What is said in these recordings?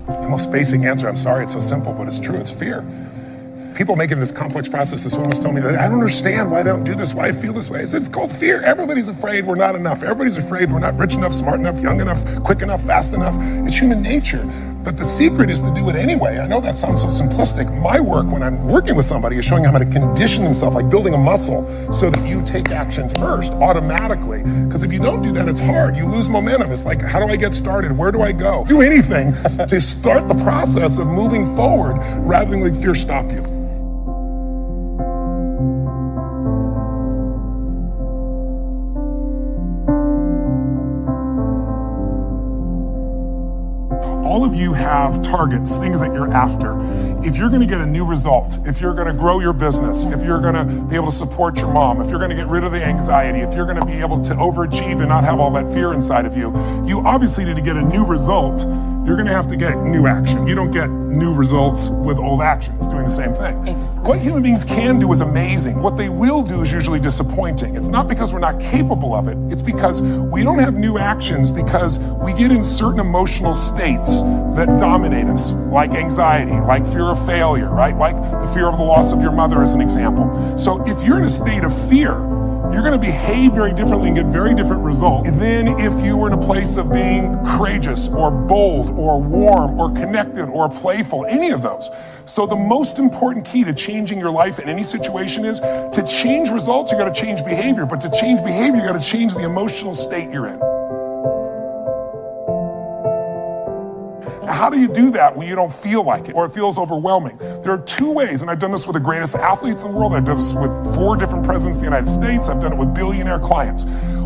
The most basic answer, I'm sorry it's so simple, but it's true, it's fear. People making this complex process, this woman was telling me that, I don't understand why they don't do this, why I feel this way. I said, it's called fear. Everybody's afraid we're not enough. Everybody's afraid we're not rich enough, smart enough, young enough, quick enough, fast enough. It's human nature. But the secret is to do it anyway. I know that sounds so simplistic. My work when I'm working with somebody is showing them how to condition themselves, like building a muscle, so that you take action first, automatically. Because if you don't do that, it's hard. You lose momentum. It's like, how do I get started? Where do I go? Do anything to start the process of moving forward rather than let fear stop you. All of you have targets, things that you're after. If you're gonna get a new result, if you're gonna grow your business, if you're gonna be able to support your mom, if you're gonna get rid of the anxiety, if you're gonna be able to overachieve and not have all that fear inside of you, you obviously need to get a new result. You're gonna have to get new action. You don't get new results with old actions doing the same thing. Exactly. What human beings can do is amazing. What they will do is usually disappointing. It's not because we're not capable of it. It's because we don't have new actions because we get in certain emotional states that dominate us, like anxiety, like fear of failure, right? Like the fear of the loss of your mother as an example. So if you're in a state of fear, you're going to behave very differently and get very different results than if you were in a place of being courageous or bold or warm or connected or playful, any of those. So the most important key to changing your life in any situation is to change results, you got to change behavior. But to change behavior, you got to change the emotional state you're in. How do you do that when you don't feel like it or it feels overwhelming? There are two ways, and I've done this with the greatest athletes in the world. I've done this with 4 different presidents of the United States. I've done it with billionaire clients.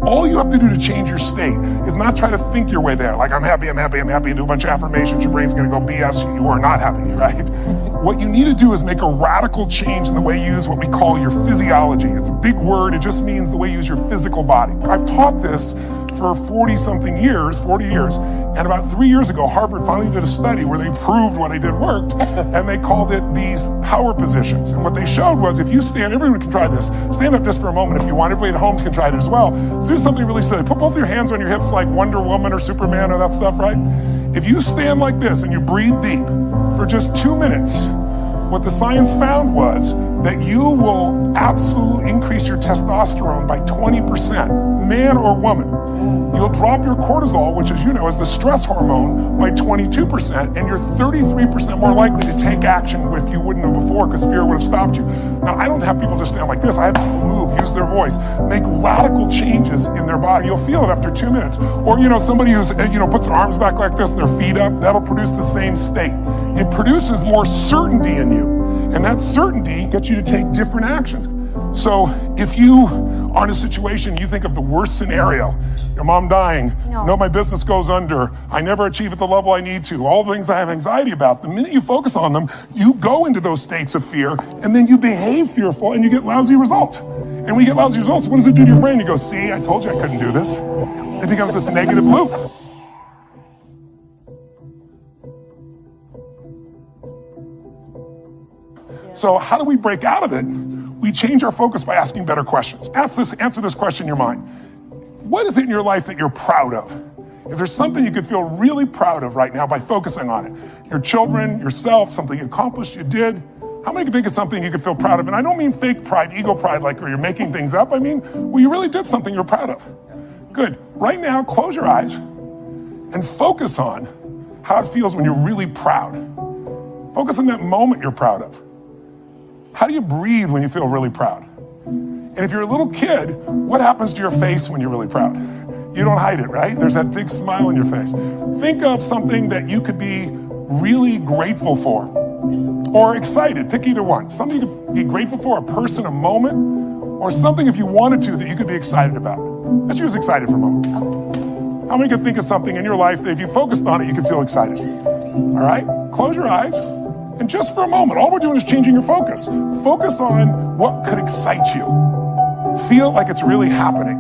All you have to do to change your state is not try to think your way there. Like, I'm happy, and do a bunch of affirmations. Your brain's gonna go BS, you are not happy, right? What you need to do is make a radical change in the way you use what we call your physiology. It's a big word, it just means the way you use your physical body. I've taught this for 40 years, and about 3 years ago, Harvard finally did a study where they proved what I did worked, and they called it these power positions. And what they showed was if you stand, everyone can try this, stand up just for a moment if you want, everybody at home can try it as well. So do something really silly. Put both your hands on your hips like Wonder Woman or Superman or that stuff, right? If you stand like this and you breathe deep for just 2 minutes, what the science found was that you will absolutely increase your testosterone by 20%, man or woman. You'll drop your cortisol, which as you know is the stress hormone, by 22%, and you're 33% more likely to take action if you wouldn't have before because fear would have stopped you. Now, I don't have people just stand like this. I have people move, use their voice, make radical changes in their body. You'll feel it after 2 minutes. Or, somebody who's, puts their arms back like this and their feet up, that'll produce the same state. It produces more certainty in you. And that certainty gets you to take different actions. So if you are in a situation, you think of the worst scenario, your mom dying, no, my business goes under, I never achieve at the level I need to, all the things I have anxiety about, the minute you focus on them, you go into those states of fear, and then you behave fearful, and you get lousy results. And when you get lousy results, what does it do to your brain? You go, see, I told you I couldn't do this. It becomes this negative loop. So how do we break out of it? We change our focus by asking better questions. Answer this question in your mind. What is it in your life that you're proud of? If there's something you could feel really proud of right now by focusing on it, your children, yourself, something you accomplished, you did, how many can think of something you could feel proud of? And I don't mean fake pride, ego pride, like where you're making things up. I mean, well, you really did something you're proud of. Good. Right now, close your eyes and focus on how it feels when you're really proud. Focus on that moment you're proud of. How do you breathe when you feel really proud? And if you're a little kid, what happens to your face when you're really proud? You don't hide it, right? There's that big smile on your face. Think of something that you could be really grateful for or excited. Pick either one. Something you could be grateful for, a person, a moment, or something if you wanted to that you could be excited about. Let's use excited for a moment. How many can think of something in your life that if you focused on it, you could feel excited? All right, close your eyes. And just for a moment, all we're doing is changing your focus. Focus on what could excite you. Feel like it's really happening.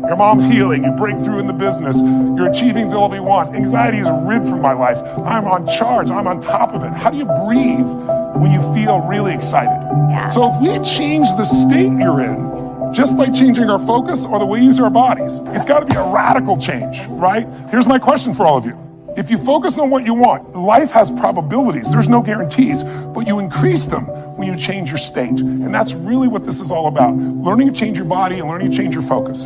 Your mom's healing, you break through in the business, you're achieving the level you want. Anxiety is rid from my life. I'm on charge, I'm on top of it. How do you breathe when you feel really excited? Yeah. So if we change the state you're in, just by changing our focus or the way we use our bodies, it's gotta be a radical change, right? Here's my question for all of you. If you focus on what you want, life has probabilities. There's no guarantees, but you increase them when you change your state. And that's really what this is all about. Learning to change your body and learning to change your focus.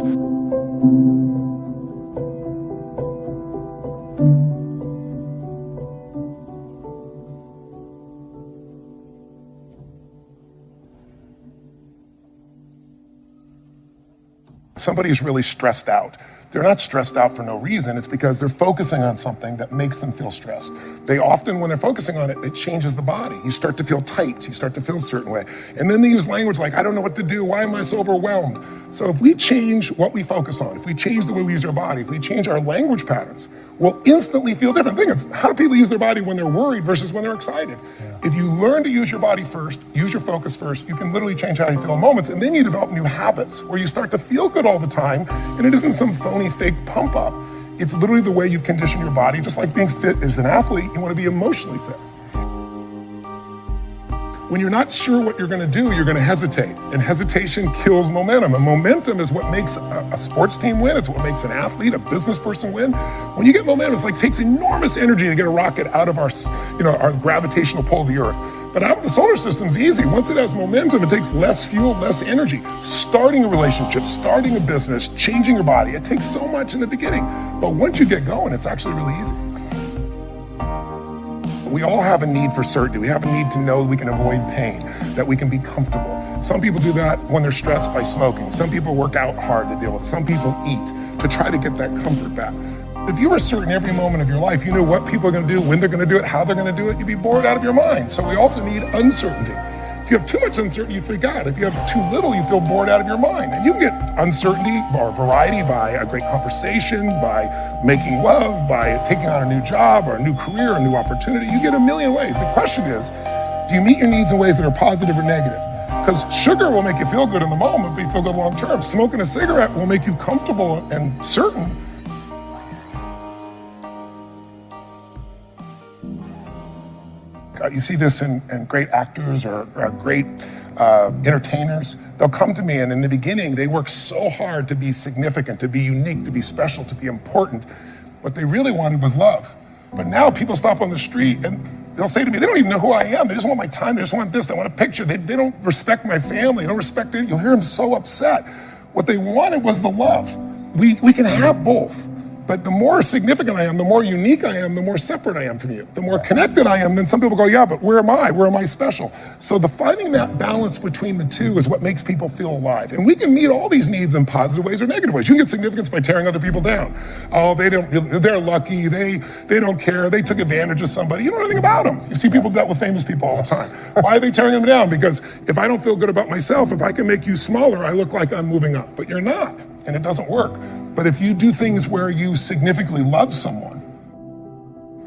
Somebody is really stressed out. They're not stressed out for no reason. It's because they're focusing on something that makes them feel stressed. They often, when they're focusing on it, it changes the body. You start to feel tight. You start to feel a certain way. And then they use language like, I don't know what to do. Why am I so overwhelmed? So if we change what we focus on, if we change the way we use our body, if we change our language patterns, we'll instantly feel different. Think of how do people use their body when they're worried versus when they're excited? Yeah. If you learn to use your body first, use your focus first, you can literally change how you feel in moments, and then you develop new habits where you start to feel good all the time, and it isn't some phony, fake pump up. It's literally the way you've conditioned your body. Just like being fit as an athlete, you want to be emotionally fit. When you're not sure what you're going to do, you're going to hesitate. And hesitation kills momentum. And momentum is what makes a sports team win. It's what makes an athlete, a business person win. When you get momentum, it's like takes enormous energy to get a rocket out of our gravitational pull of the earth. But out of the solar system is easy. Once it has momentum, it takes less fuel, less energy. Starting a relationship, starting a business, changing your body, it takes so much in the beginning. But once you get going, it's actually really easy. We all have a need for certainty. We have a need to know that we can avoid pain, that we can be comfortable. Some people do that when they're stressed by smoking. Some people work out hard to deal with it. Some people eat to try to get that comfort back. If you were certain every moment of your life, you knew what people are going to do, when they're going to do it, how they're going to do it, you'd be bored out of your mind. So we also need uncertainty. If you have too much uncertainty, you freak out. If you have too little, you feel bored out of your mind. And you can get uncertainty or variety by a great conversation, by making love, by taking on a new job or a new career, a new opportunity. You get a million ways. The question is, do you meet your needs in ways that are positive or negative? Because sugar will make you feel good in the moment, but you feel good long term. Smoking a cigarette will make you comfortable and certain. You see this in great actors or great entertainers. They'll come to me, and in the beginning, they work so hard to be significant, to be unique, to be special, to be important. What they really wanted was love. But now people stop on the street, and they'll say to me, they don't even know who I am. They just want my time. They just want this. They want a picture. They don't respect my family. They don't respect it. You'll hear them so upset. What they wanted was the love. We can have both. But the more significant I am, the more unique I am, the more separate I am from you. The more connected I am, then some people go, yeah, but where am I? Where am I special? So finding that balance between the two is what makes people feel alive. And we can meet all these needs in positive ways or negative ways. You can get significance by tearing other people down. Oh, they're lucky. They don't care. They took advantage of somebody. You don't know anything about them. You see people dealt with famous people all the time. Why are they tearing them down? Because if I don't feel good about myself, if I can make you smaller, I look like I'm moving up. But you're not, and it doesn't work. But if you do things where you significantly love someone,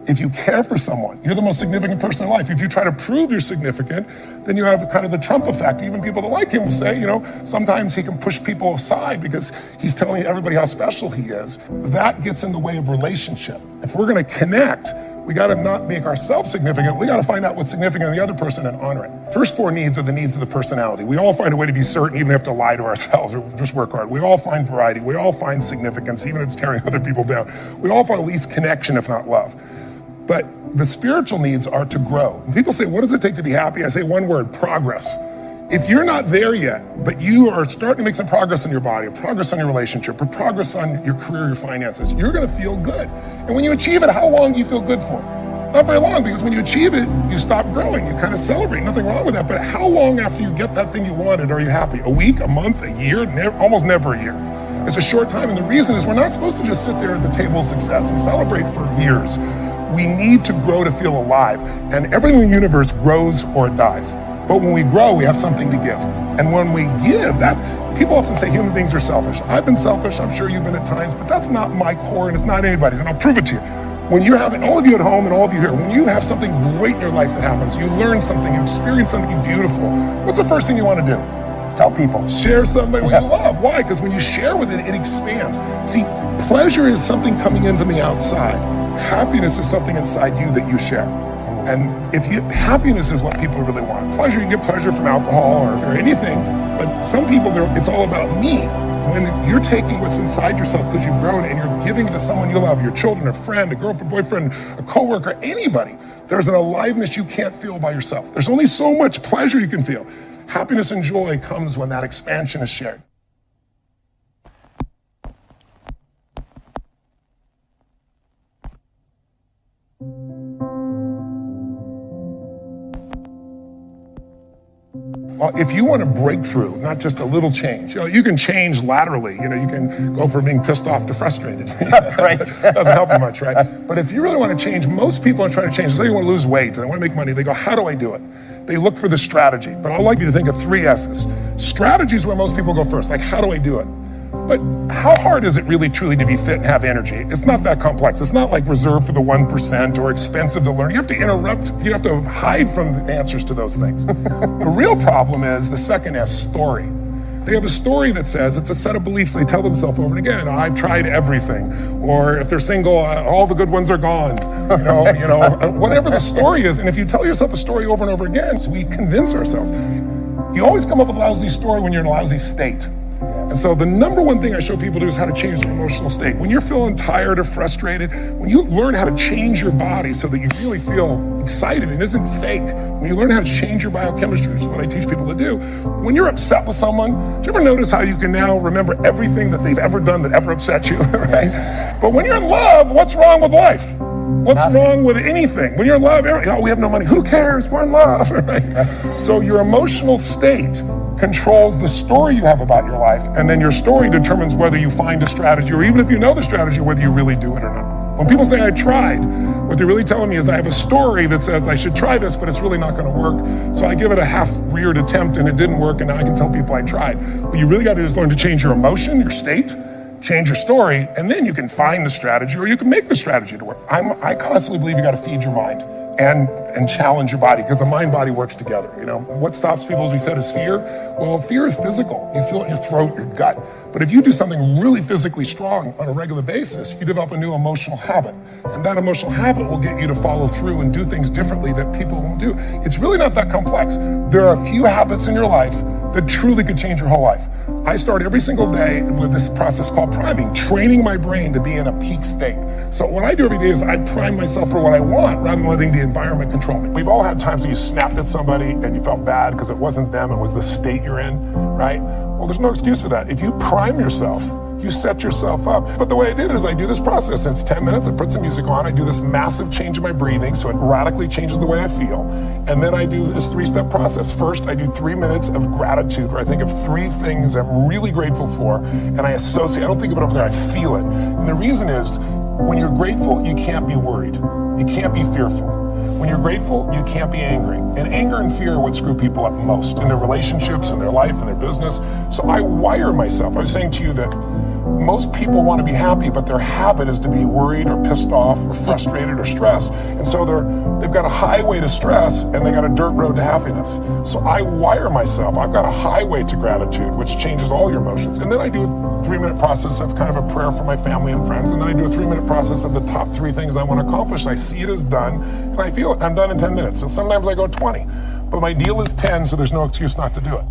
if you care for someone, you're the most significant person in life. If you try to prove you're significant, then you have kind of the Trump effect. Even people that like him will say, sometimes he can push people aside because he's telling everybody how special he is. That gets in the way of relationship. If we're going to connect, we got to not make ourselves significant. We got to find out what's significant in the other person and honor it. First four needs are the needs of the personality. We all find a way to be certain, even if we have to lie to ourselves or just work hard. We all find variety. We all find significance, even if it's tearing other people down. We all find at least connection, if not love. But the spiritual needs are to grow. When people say, what does it take to be happy? I say one word, progress. If you're not there yet, but you are starting to make some progress in your body, or progress on your relationship, or progress on your career, your finances, you're going to feel good. And when you achieve it, how long do you feel good for? Not very long, because when you achieve it, you stop growing. You kind of celebrate. Nothing wrong with that. But how long after you get that thing you wanted are you happy? A week, a month, a year? Almost never a year. It's a short time. And the reason is we're not supposed to just sit there at the table of success and celebrate for years. We need to grow to feel alive. And everything in the universe grows or it dies. But when we grow, we have something to give. And when we give, people often say human beings are selfish. I've been selfish, I'm sure you've been at times, but that's not my core and it's not anybody's, and I'll prove it to you. When you're having, all of you at home and all of you here, when you have something great in your life that happens, you learn something, you experience something beautiful, what's the first thing you want to do? Tell people. Share somebody you love. Why? Because when you share with it, it expands. See, pleasure is something coming in from the outside. Happiness is something inside you that you share. And happiness is what people really want. Pleasure, you can get pleasure from alcohol or anything, but some people, it's all about me. when you're taking what's inside yourself because you've grown and you're giving to someone you love, your children, a friend, a girlfriend, boyfriend, a coworker, anybody, there's an aliveness you can't feel by yourself. There's only so much pleasure you can feel. Happiness and joy comes when that expansion is shared. Well, if you want a breakthrough, not just a little change, you can change laterally. You can go from being pissed off to frustrated. Right. Doesn't help you much, right? But if you really want to change, most people are trying to change. Say you want to lose weight and they want to make money. They go, how do I do it? They look for the strategy. But I'd like you to think of 3 S's. Strategy is where most people go first. Like, how do I do it? But how hard is it really truly to be fit and have energy? It's not that complex. It's not like reserved for the 1% or expensive to learn. You have to interrupt. You have to hide from the answers to those things. The real problem is the second S, story. They have a story that says it's a set of beliefs they tell themselves over and again. I've tried everything. Or if they're single, all the good ones are gone. Whatever the story is. And if you tell yourself a story over and over again, so we convince ourselves. You always come up with a lousy story when you're in a lousy state. And so the number one thing I show people to do is how to change their emotional state. When you're feeling tired or frustrated, when you learn how to change your body so that you really feel excited and isn't fake, when you learn how to change your biochemistry, which is what I teach people to do, when you're upset with someone, do you ever notice how you can now remember everything that they've ever done that ever upset you, right? But when you're in love, what's wrong with life? What's wrong with anything? When you're in love, we have no money. Who cares? We're in love, right? So your emotional state controls the story you have about your life, and then your story determines whether you find a strategy, or even if you know the strategy, whether you really do it or not. When people say I tried, what they're really telling me is I have a story that says I should try this, but it's really not going to work. So I give it a half-reared attempt and it didn't work, and now I can tell people I tried. What you really got to do is learn to change your emotion, your state, change your story, and then you can find the strategy, or you can make the strategy to work. I constantly believe you got to feed your mind and challenge your body, because the mind-body works together. What stops people, as we said, is fear. Well, fear is physical. You feel it in your throat, your gut. But if you do something really physically strong on a regular basis, you develop a new emotional habit. And that emotional habit will get you to follow through and do things differently that people won't do. It's really not that complex. There are a few habits in your life that truly could change your whole life. I start every single day with this process called priming, training my brain to be in a peak state. So what I do every day is I prime myself for what I want rather than letting the environment control me. We've all had times when you snapped at somebody and you felt bad because it wasn't them, it was the state you're in, right? Well, there's no excuse for that. If you prime yourself, you set yourself up. But the way I did it is I do this process, and it's 10 minutes, I put some music on, I do this massive change in my breathing so it radically changes the way I feel. And then I do this 3-step process. First, I do 3 minutes of gratitude where I think of 3 things I'm really grateful for, and I associate, I don't think of it over there, I feel it. And the reason is, when you're grateful, you can't be worried. You can't be fearful. When you're grateful, you can't be angry. And anger and fear are what screw people up most in their relationships, in their life, in their business. So I wire myself. I was saying to you that most people want to be happy, but their habit is to be worried or pissed off or frustrated or stressed. And so they've got a highway to stress and they got a dirt road to happiness. So I wire myself. I've got a highway to gratitude, which changes all your emotions. And then I do a 3-minute process of kind of a prayer for my family and friends. And then I do a 3-minute process of the top 3 things I want to accomplish. I see it as done and I feel it. I'm done in 10 minutes. So sometimes I go 20, but my deal is 10, so there's no excuse not to do it.